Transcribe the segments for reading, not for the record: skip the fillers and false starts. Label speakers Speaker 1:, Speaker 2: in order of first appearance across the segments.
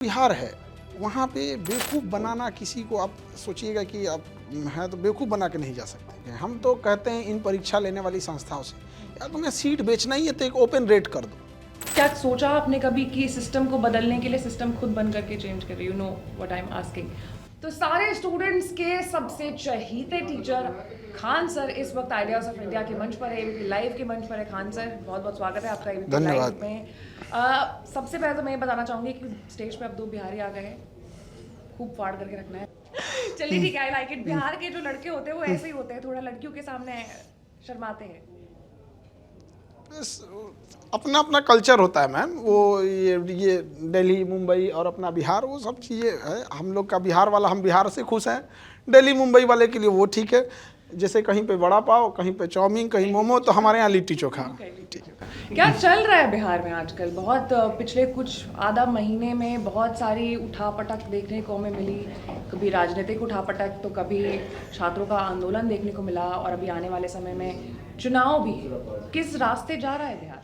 Speaker 1: बिहार है, वहाँ पे बेवकूफ़ बनाना किसी को आप सोचिएगा कि आप हैं तो बेवकूफ़ बना के नहीं जा सकते। हम तो कहते हैं इन परीक्षा लेने वाली संस्थाओं से, या तुम्हें सीट बेचना ही है तो एक ओपन रेट कर दो।
Speaker 2: क्या सोचा आपने कभी कि सिस्टम को बदलने के लिए सिस्टम खुद बन करके चेंज करे? You know what I am asking. तो सारे स्टूडेंट्स के सबसे चहीते टीचर खान सर इस वक्त आइडियाज ऑफ इंडिया के मंच पर है, एबीपी लाइव के मंच पर है। खान सर, बहुत बहुत स्वागत है आपका एबीपी लाइव
Speaker 1: धन्यवाद।
Speaker 2: में। सबसे पहले तो मैं ये बताना चाहूंगी कि स्टेज पे अब 2 बिहारी आ गए हैं, खूब फाड़ करके रखना है। चलिए ठीक है, आई लाइक इट। बिहार के जो लड़के होते हैं वो ऐसे ही होते हैं, थोड़ा लड़कियों के सामने शर्माते हैं।
Speaker 1: बस अपना अपना कल्चर होता है मैम। वो ये दिल्ली मुंबई और अपना बिहार, वो सब चीज़ें है। हम लोग का बिहार वाला, हम बिहार से खुश हैं। दिल्ली मुंबई वाले के लिए वो ठीक है। जैसे कहीं पे वड़ा पाव, कहीं पे चाउमीन, कहीं मोमो, तो हमारे यहाँ लिट्टी चोखा। ठीक है।
Speaker 2: क्या चल रहा है बिहार में आजकल? बहुत पिछले कुछ आधा महीने में बहुत सारी उठापटक देखने को हमें मिली। कभी राजनीतिक उठापटक, तो कभी छात्रों का आंदोलन देखने को मिला, और अभी आने वाले समय में चुनाव भी। किस रास्ते जा रहा है बिहार?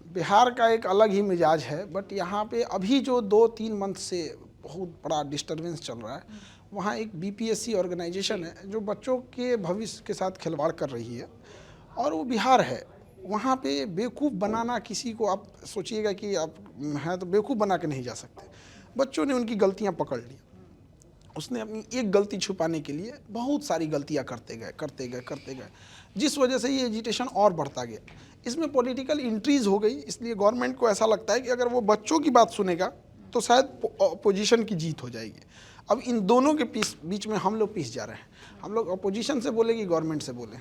Speaker 1: बिहार का एक अलग ही मिजाज है, बट यहाँ पे अभी जो 2-3 मंथ से बहुत बड़ा डिस्टरबेंस चल रहा है। वहाँ एक बीपीएससी ऑर्गेनाइजेशन है जो बच्चों के भविष्य के साथ खिलवाड़ कर रही है, और वो बिहार है। वहाँ पे बेवकूफ़ बनाना किसी को आप सोचिएगा कि आप हैं तो बेवकूफ़ बना के नहीं जा सकते। बच्चों ने उनकी गलतियाँ पकड़ ली, उसने अपनी एक गलती छुपाने के लिए बहुत सारी गलतियां करते गए, जिस वजह से ये एजिटेशन और बढ़ता गया। इसमें पॉलिटिकल इंट्रीज हो गई, इसलिए गवर्नमेंट को ऐसा लगता है कि अगर वो बच्चों की बात सुनेगा तो शायद अपोजिशन की जीत हो जाएगी। अब इन दोनों के बीच में हम लोग पिस जा रहे हैं। हम लोग अपोजिशन से बोले कि गवर्नमेंट से बोले।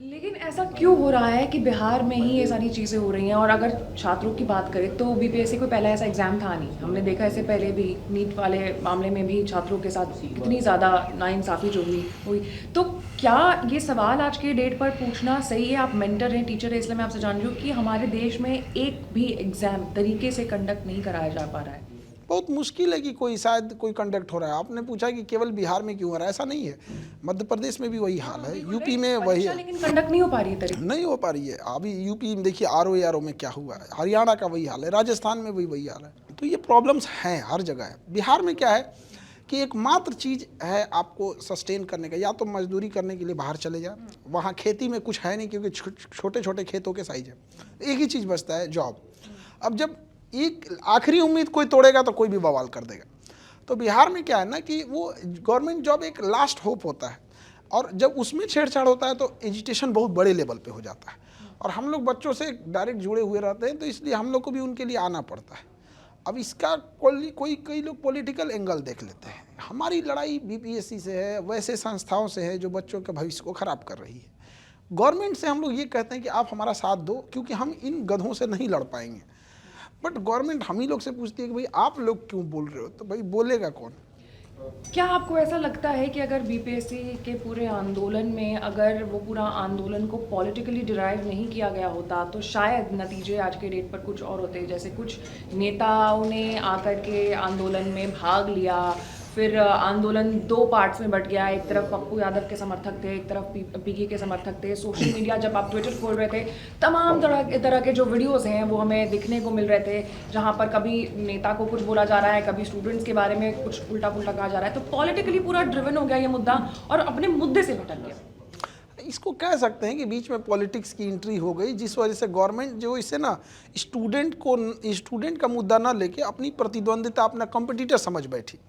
Speaker 2: लेकिन ऐसा क्यों हो रहा है कि बिहार में ही ये सारी चीज़ें हो रही हैं? और अगर छात्रों की बात करें तो बीपीएससी कोई पहला ऐसा एग्ज़ाम था नहीं। हमने देखा इससे पहले भी नीट वाले मामले में भी छात्रों के साथ कितनी ज़्यादा नाइंसाफ़ी जो हुई। तो क्या ये सवाल आज के डेट पर पूछना सही है? आप मेंटर हैं, टीचर हैं, इसलिए मैं आपसे जान रही हूँ कि हमारे देश में एक भी एग्ज़ाम तरीके से कंडक्ट नहीं कराया जा पा रहा है।
Speaker 1: बहुत मुश्किल है कि कोई शायद कोई कंडक्ट हो रहा है। आपने पूछा कि केवल बिहार में क्यों हो रहा है, ऐसा नहीं है। मध्य प्रदेश में भी वही हाल है, यूपी में वही है।
Speaker 2: लेकिन कंडक्ट नहीं हो पा रही है तरीके।
Speaker 1: नहीं हो पा रही है। अभी यूपी में देखिए आरओ में क्या हुआ है, हरियाणा का वही हाल है, राजस्थान में वही हाल है। तो ये प्रॉब्लम्स हैं हर जगह है। बिहार में क्या है कि एकमात्र चीज़ है आपको सस्टेन करने का, या तो मजदूरी करने के लिए बाहर चले जाए। वहाँ खेती में कुछ है नहीं, क्योंकि छोटे छोटे खेतों के साइज है। एक ही चीज़ बचता है, जॉब। अब जब एक आखिरी उम्मीद कोई तोड़ेगा तो कोई भी बवाल कर देगा। तो बिहार में क्या है ना कि वो गवर्नमेंट जॉब एक लास्ट होप होता है, और जब उसमें छेड़छाड़ होता है तो एजिटेशन बहुत बड़े लेवल पे हो जाता है। और हम लोग बच्चों से डायरेक्ट जुड़े हुए रहते हैं, तो इसलिए हम लोग को भी उनके लिए आना कई है। अब इसका कई लोग पॉलिटिकल एंगल देख लेते हैं। हमारी लड़ाई बीपीएससी से है, वैसे संस्थाओं से है जो बच्चों के भविष्य को खराब कर रही है। गवर्नमेंट से हम लोग ये कहते हैं कि आप हमारा साथ दो, क्योंकि हम इन गधों से नहीं लड़ पाएंगे। बट गवर्नमेंट हम ही लोग से पूछती है कि भाई आप लोग क्यों बोल रहे हो, तो भाई बोलेगा कौन?
Speaker 2: क्या आपको ऐसा लगता है कि अगर बीपीएससी के पूरे आंदोलन में अगर वो पूरा आंदोलन को पॉलिटिकली डिराइव नहीं किया गया होता तो शायद नतीजे आज के डेट पर कुछ और होते? जैसे कुछ नेताओं ने आकर के आंदोलन में भाग लिया, फिर आंदोलन 2 पार्ट्स में बट गया। एक तरफ पप्पू यादव के समर्थक थे, एक तरफ पीके के समर्थक थे। सोशल मीडिया जब आप ट्विटर खोल रहे थे, तमाम तरह के जो वीडियोस हैं वो हमें दिखने को मिल रहे थे, जहां पर कभी नेता को कुछ बोला जा रहा है, कभी स्टूडेंट्स के बारे में कुछ उल्टा पुल्टा कहा जा रहा है। तो पॉलिटिकली पूरा ड्रिवन हो गया ये मुद्दा और अपने मुद्दे से भटक गया।
Speaker 1: इसको कह सकते हैं कि बीच में पॉलिटिक्स की एंट्री हो गई, जिस वजह से गवर्नमेंट जो इसे ना स्टूडेंट का मुद्दा ना लेके अपनी प्रतिद्वंदिता, अपना कंपटीटर समझ बैठी।